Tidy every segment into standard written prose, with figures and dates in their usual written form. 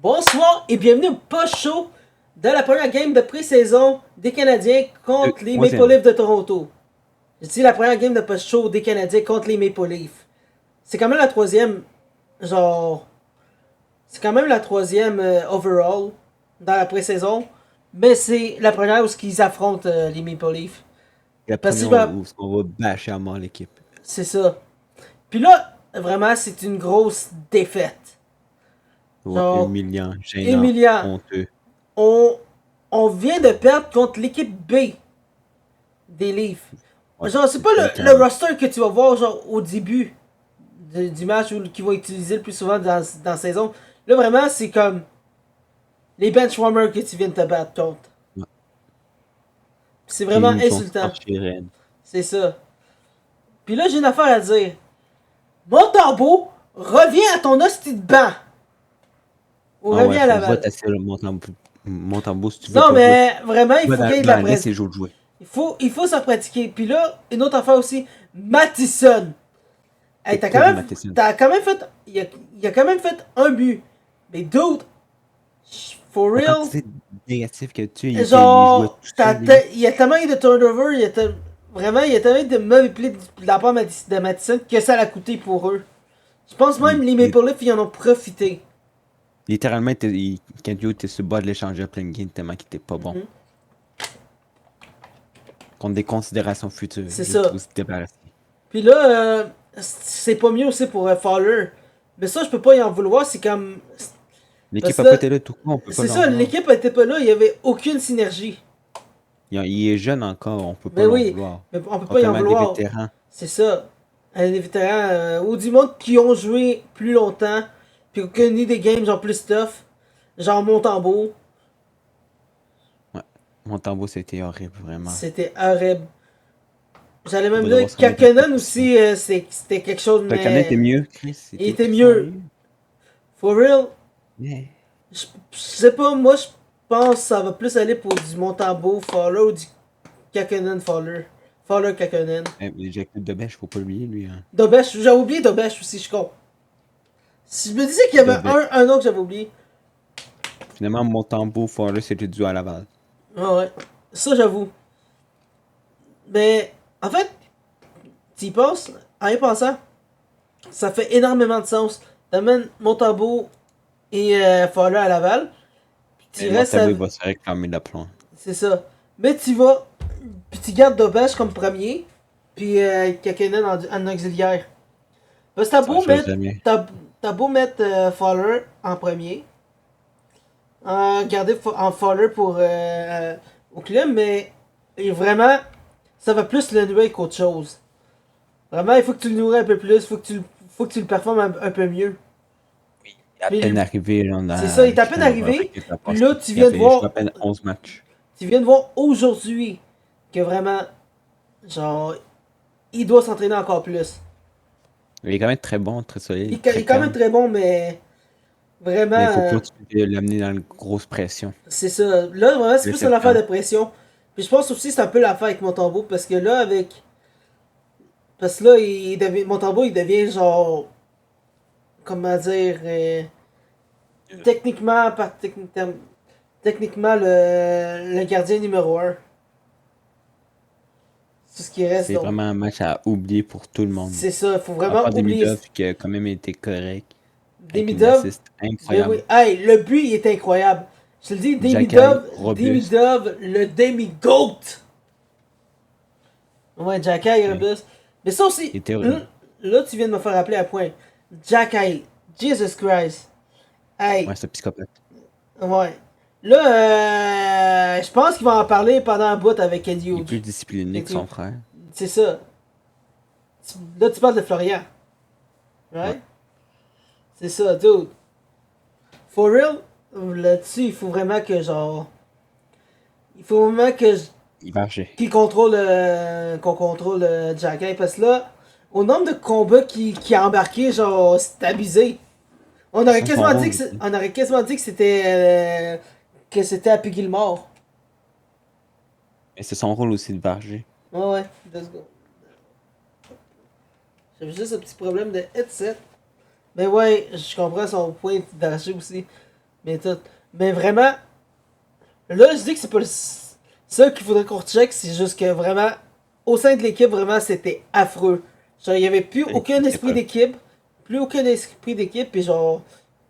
Bonsoir et bienvenue au post-show de la première game de pré-saison des Canadiens contre les Maple Leafs de Toronto. Je dis la première game de post-show des Canadiens contre les Maple Leafs. C'est quand même la troisième, genre... C'est quand même la troisième overall dans la pré-saison. Mais c'est la première où ils affrontent les Maple Leafs. La Parce que première où on va bâcher à mort l'équipe. c'est ça. Puis là, vraiment, c'est une grosse défaite. Genre, humiliant, gênant, humiliant. honteux. On vient de perdre contre l'équipe B des Leafs. Ouais, genre, c'est pas le roster que tu vas voir genre au début du match ou qu'ils vont utiliser le plus souvent dans la saison. Là, vraiment, c'est comme les benchwarmers que tu viens de te battre contre. Ouais. C'est vraiment insultant. C'est ça. Puis là, j'ai une affaire à dire. Montembeault, reviens à ton hostie de banc. Ou reviens à Laval. Montembeault, si tu veux. Non, mais vraiment, il faut qu'il y ait de la pratique. Jouer. Il faut s'en pratiquer. Puis là, une autre affaire aussi. Mathison. Hey, t'as quand même fait. Il a quand même fait un but. Mais d'autres. For real. C'est négatif que tu genre, il y a tellement eu de turnover. Il y a tellement eu de mauvais plays de la part de Mathison que ça l'a coûté pour eux. Je pense même les Maple Leafs, ils en ont profité. Littéralement, Kent était sur le bas de l'échanger à plein game tellement qu'il était pas bon. Contre des considérations futures. C'est ça. Se Puis là, c'est pas mieux aussi pour Fowler. Mais ça, je peux pas y en vouloir. C'est comme. L'équipe a pas été là tout court. C'est ça, l'équipe était pas là. Il y avait aucune synergie. Il est jeune encore. On peut pas y en vouloir. Mais on peut pas y en vouloir. C'est ça. Des vétérans ou du monde qui ont joué plus longtemps. Puis qui ont connu des games genre plus tough. Genre Montembeault. Ouais. Montembeault, c'était horrible, vraiment. C'était horrible. J'allais même dire Kakkonen aussi, c'était quelque chose. Kakkonen était mieux, Chris. Il était mieux. For real. Yeah. Je sais pas, moi je pense que ça va plus aller pour du Montembeault Fowler ou du Kakkonen Fowler. Fowler Kakkonen. Jacob Dobèche, faut pas oublier lui. Hein. Dobèche, j'ai oublié Dobèche aussi, je compte. Si je me disais qu'il y avait un autre que j'avais oublié. Finalement, Montembeault Fowler, c'était dû à Laval. Ah ouais, ça j'avoue. Mais en fait, tu y penses, en y pensant, ça fait énormément de sens. T'amènes Montembeault et Fowler à Laval. Puis tu restes. Il va se réclamer d'aplomb. C'est ça. Mais tu vas. Puis tu gardes Dobèche comme premier. Puis Kakkonen en auxiliaire. Parce que t'as beau mettre Fowler en premier. Garder en Fowler pour au club, mais vraiment, ça va plus le nourrir qu'autre chose. Vraiment, il faut que tu le nourris un peu plus. Faut que tu le performes un peu mieux. Oui, il est à peine arrivé. C'est ça, il est à peine arrivé. Puis là, tu viens de voir. À peine 11 matchs. Tu viens de voir aujourd'hui que vraiment, genre, il doit s'entraîner encore plus. Il est quand même très bon, très solide. Il est quand même très bon, mais vraiment. Mais il faut continuer de l'amener dans une grosse pression. C'est ça. Là, vraiment, c'est plus une affaire de pression. Puis je pense aussi que c'est un peu l'affaire avec Montembeault, parce que là, Parce que là, Montembeault, il devient genre. Comment dire. Techniquement, le gardien numéro 1. C'est ce qui reste. C'est vraiment un match à oublier pour tout le monde. C'est ça, il faut vraiment oublier. Demidov qui a quand même été correct. Demidov, incroyable. Oui. Hey, le but il est incroyable. Je te le dis, Demidov, le demi-goat. Ouais, Jacky robuste. Mais ça aussi, là tu viens de me faire rappeler un point. Jacky, Jesus Christ. Hey. Ouais, c'est un psychopathe. Ouais. Là, je pense qu'il va en parler pendant un bout avec Eddie Hood. Il est plus discipliné que son frère. C'est ça. Là, tu parles de Florian. Right? Ouais. C'est ça, dude. For real, là-dessus, il faut vraiment que, genre... Il faut vraiment que... Qu'on contrôle Jacky. Parce que là, au nombre de combats qui a embarqué, genre, c'est abusé. On aurait quasiment dit que c'était... que c'était Happy Gilmore. Mais c'est son rôle aussi de varger. Ouais, let's go. J'avais juste un petit problème de headset. Mais ouais, je comprends son point d'arracher aussi. Mais tout. Mais vraiment, là, je dis que c'est pas ça qu'il faudrait qu'on recheck, c'est juste que vraiment, au sein de l'équipe, vraiment, c'était affreux. Genre, il y avait plus aucun C'est esprit pas. d'équipe. Plus aucun esprit d'équipe, puis genre,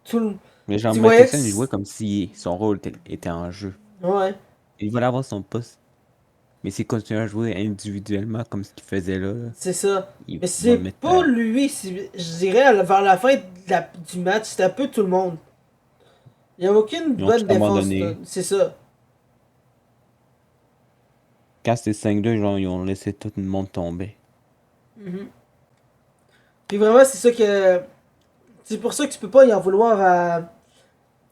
tout le... Mais genre, Tu voyais que... Matheson, il jouait comme si son rôle était en jeu. Ouais, Il voulait avoir son poste. Mais s'il continue à jouer individuellement comme ce qu'il faisait là, c'est ça. il Mais va c'est mettre pas lui, je dirais, vers la fin du match, c'était un peu tout le monde. Il y a aucune ils ont tout bonne défense, là. abandonné. C'est ça. Quand c'était 5-2, genre, ils ont laissé tout le monde tomber. Mhm. Puis vraiment, c'est ça que... C'est pour ça que tu peux pas y en vouloir à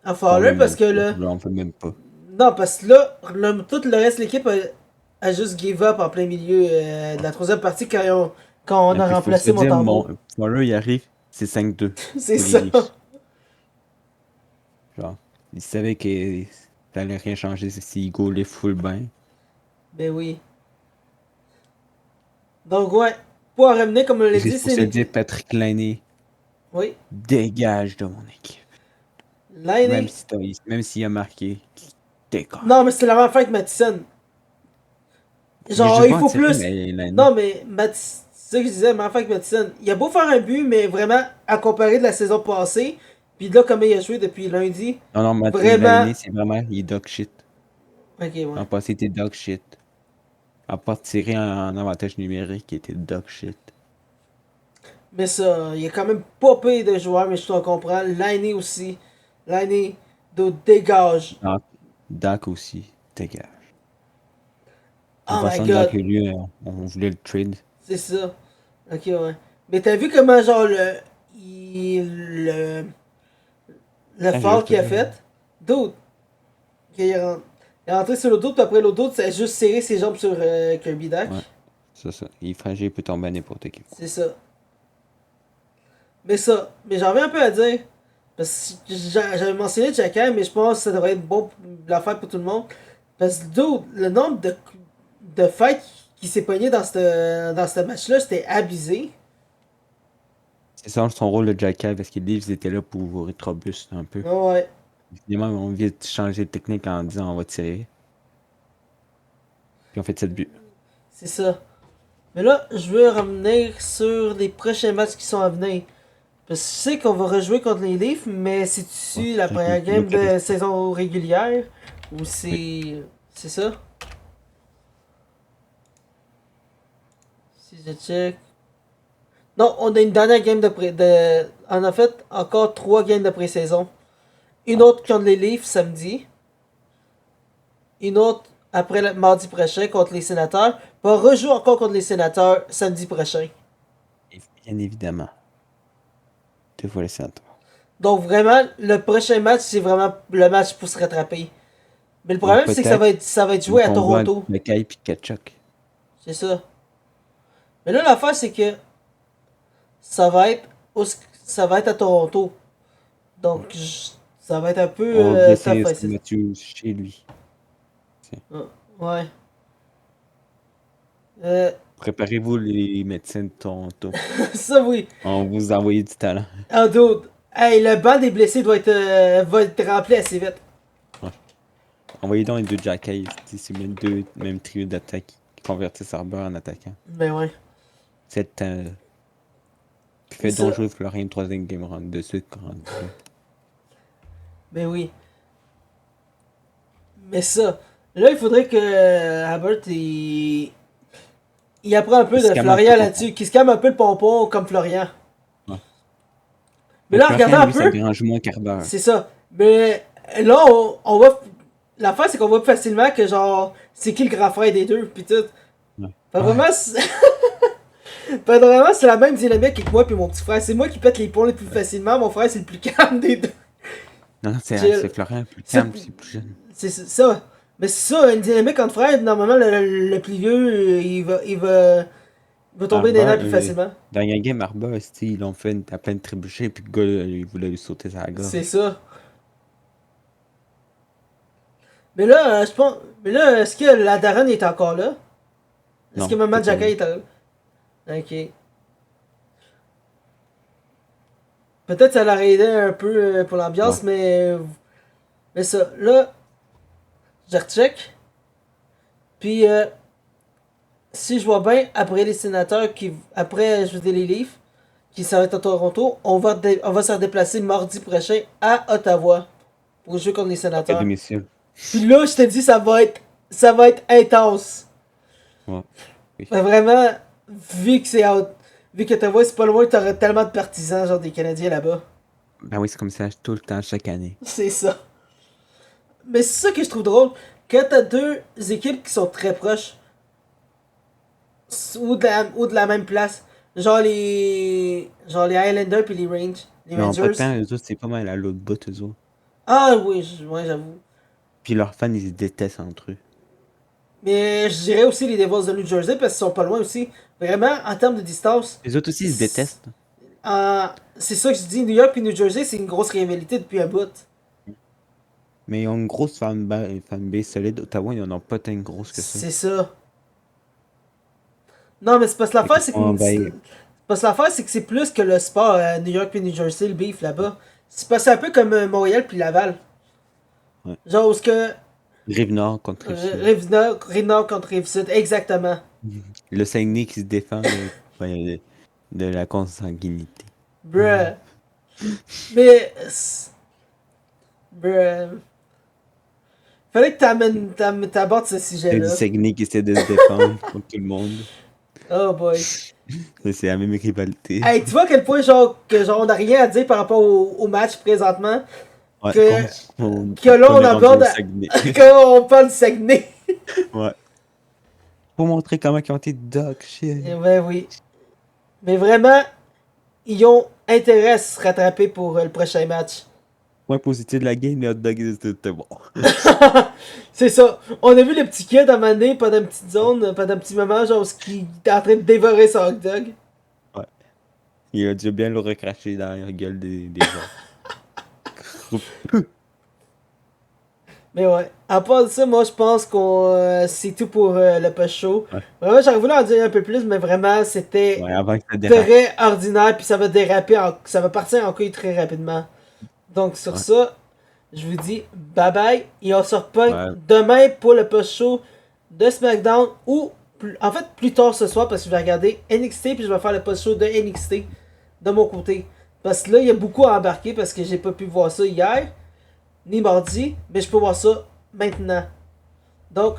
On Fowler, veut parce même que pas. là... Là, on veut même pas. Non, parce que là, tout le reste de l'équipe a juste give up en plein milieu de la troisième partie quand on Et a puis, il faut se remplacé dire, Montembeau. Fuller, il arrive, c'est 5-2 C'est pour les ça. Leafs. Genre, il savait que ça allait rien changer s'il goalait full bien. Ben oui. Donc ouais, pour en revenir, comme on l'a Il dit, faut c'est se une... dire, Patrick Laine, Oui. dégage de mon équipe. Même Laine... si même s'il a marqué, Non, dégage. mais c'est la même affaire avec Mathison. Il Genre, joue il pas en faut tiré, plus... mais Laine. Non, mais c'est ça que je disais, même affaire avec Mathison. Il a beau faire un but, mais vraiment, à comparer de la saison passée, puis là, comme il a joué depuis lundi, Non, non, vraiment... Laine, c'est vraiment, il est dog shit. Ok, ouais. En passé, il était dog shit. À part tirer en avantage numérique, il était dog shit. Mais ça, il y a quand même pas pire de joueurs, mais je te comprends. L'année aussi. L'année de dégage. Dak aussi, dégage. De toute Oh my façon, Dak god. et lui, on voulait le trade. C'est ça. Ok, ouais. Mais t'as vu comment, genre, le Ah, j'ai foul juste qu'il a vu. fait? D'autres. Il est rentré sur l'autre, puis après l'autre, ça a juste serré ses jambes sur Kirby Dak. Ouais, c'est ça. Il est fragile, il peut tomber à n'importe qui. C'est ça. Mais ça. Mais j'en reviens un peu à dire. Parce que j'avais mentionné Jacky, mais je pense que ça devrait être bon pour l'affaire pour tout le monde. Parce que dude, le nombre de fights qui s'est pogné dans ce match-là, c'était abusé. C'est ça son rôle de Jackal, parce que les Leafs étaient là pour être robustes un peu. Ouais, Finalement, ils ont vite changé de technique en disant on va tirer. Puis on fait 7 buts. c'est ça. Mais là, je veux revenir sur les prochains matchs qui sont à venir. Parce que je sais qu'on va rejouer contre les Leafs, mais Ouais, c'est-tu la check première game l'autre de reste. saison régulière? Ou Oui. c'est... C'est ça? Si je check... Non, on a une dernière game On a fait encore 3 games de pré-saison. Une Ah, autre contre les Leafs samedi. Une autre après le mardi prochain contre les Sénateurs. Puis on rejoue encore contre les Sénateurs samedi prochain. et bien évidemment. 2 fois les centres. Donc vraiment, le prochain match, c'est vraiment le match pour se rattraper. Mais le Ou problème, c'est que peut-être ça va être joué à qu'on voit Toronto. McKay puis Kachuk. C'est ça. Mais là, l'affaire, c'est que ça va être, ça va être à Toronto. Ouais. Donc, ça va être un peu On va blesser tough à essayer. Matthews chez lui. Tiens. Ouais. Euh, Préparez-vous les médecins de Toronto. ça, oui. On va vous envoyer du talent. En doute. Hey, le banc des blessés va être rempli assez vite. Ouais. Envoyez donc les deux Jackals. C'est même trio d'attaque qui convertissent Arbor en attaquant. Ben ouais. C'est puis fait Ça. donc jouer Florian 3e game round de suite. Ben oui. Mais ça. Là, il faudrait que Albert, il apprend un peu Il se de calme un peu Florian pompon. là-dessus. Qu'il se calme un peu le pompon comme Florian. Ouais. Mais Mais là, regardez Florian, un lui, ça peu. dérange moins qu'Arbor. C'est ça. Mais là, on voit. L'affaire, c'est qu'on voit facilement que, genre, c'est qui le grand frère des deux, pis tout. Ouais. Fait Ouais. vraiment, fait vraiment, c'est la même dynamique que moi pis mon petit frère. C'est moi qui pète les plombs les plus facilement. Mon frère, c'est le plus calme des deux. Non, Chill. c'est Florian plus C'est calme, c'est plus jeune. ça. Mais c'est ça, une dynamique entre frères. Normalement, le plus vieux, il va tomber des Arbor, nerfs plus facilement. dans la game, Arbor, ils l'ont fait à peine trébucher, puis le gars, il voulait lui sauter sa C'est gorge. ça. Mais là, je pense. Mais là, est-ce que la daronne est encore là? Est-ce que Non, Maman peut-être pas Jacka lui. est là? Ok. Peut-être ça l'aurait aidé un peu pour Ouais. l'ambiance, mais Mais ça, là, je recheck. Puis, si je vois bien, après les sénateurs, après, je veux dire, les Leafs, qui s'en va à Toronto, on va se redéplacer mardi prochain à Ottawa pour jouer contre les À sénateurs. domicile. Puis là, je te dis, ça va être intense. Ouais. Oui. Mais vraiment, vu que Ottawa, c'est pas loin, t'aurais tellement de partisans, genre des Canadiens là-bas. Ben oui, c'est comme ça tout le temps, chaque année. C'est ça. Mais c'est ça que je trouve drôle. Quand t'as deux équipes qui sont très proches, ou de la même place, genre les Highlanders puis les Mais en pas Rangers. tant, eux autres, c'est pas mal à l'autre bout, eux autres. Ah oui, ouais, j'avoue. Puis leurs fans, ils se détestent entre eux. Mais je dirais aussi les Devils de New Jersey parce qu'ils sont pas loin aussi. Vraiment, en termes de distance, Les autres aussi, ils se c'est détestent. c'est ça que je dis. New York et New Jersey, c'est une grosse rivalité depuis un bout. Mais ils ont une grosse fanbase solide. Ottawa, ils en ont pas tant une grosse que ça. C'est ça. Non, mais c'est parce que Fait qu'ils l'affaire, se font envahir. c'est que c'est plus que le sport New York et New Jersey, le beef là-bas. C'est parce que c'est un peu comme Montréal puis Laval. Ouais. Genre, où ce que Rive-Nord contre Rive-Sud. Rive Nord contre Rive Sud, exactement. Le Saguenay qui se défend de la consanguinité. Bruh. Mais. Bruh. Fallait que t'abordes ce Il y a du sujet-là. Saguenay qui essaie de se défendre contre tout le monde. Oh boy. Mais c'est la même rivalité. Hey, tu vois à quel point, on a rien à dire par rapport au match présentement. Ouais, Que, que là, qu'on on est rendu aborde. au Saguenay. Quand on parle du Saguenay. Ouais. Pour montrer comment ils ont été dog shit. Eh ben oui. Mais vraiment, ils ont intérêt à se rattraper pour le prochain match. Point positif de la game, les hot dogs, c'était bon. C'est ça. On a vu le petit kid à un moment donné, pendant une petite zone, pendant un petit moment, genre, qui était en train de dévorer son hot dog. Ouais. Il a dû bien le recracher dans la gueule des gens. Mais ouais. À part de ça, moi, je pense qu'on c'est tout pour le post show. Ouais. Vraiment, j'aurais voulu en dire un peu plus, mais vraiment, c'était Ouais, avant que ça dérape. très ordinaire, puis ça va déraper, ça va partir en couille très rapidement. Donc, sur Ouais. ça, je vous dis bye bye, et on se repogne Ouais. demain pour le post show de SmackDown, ou en fait plus tard ce soir, parce que je vais regarder NXT, puis je vais faire le post show de NXT de mon côté. Parce que là, il y a beaucoup à embarquer, parce que j'ai pas pu voir ça hier, ni mardi, mais je peux voir ça maintenant. Donc,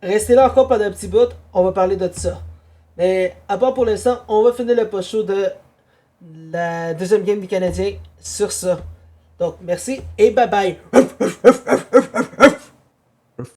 restez là encore pendant un petit bout, on va parler de ça. Mais à part pour l'instant, on va finir le post-show de la deuxième game du Canadien sur ça. Donc, merci et bye bye.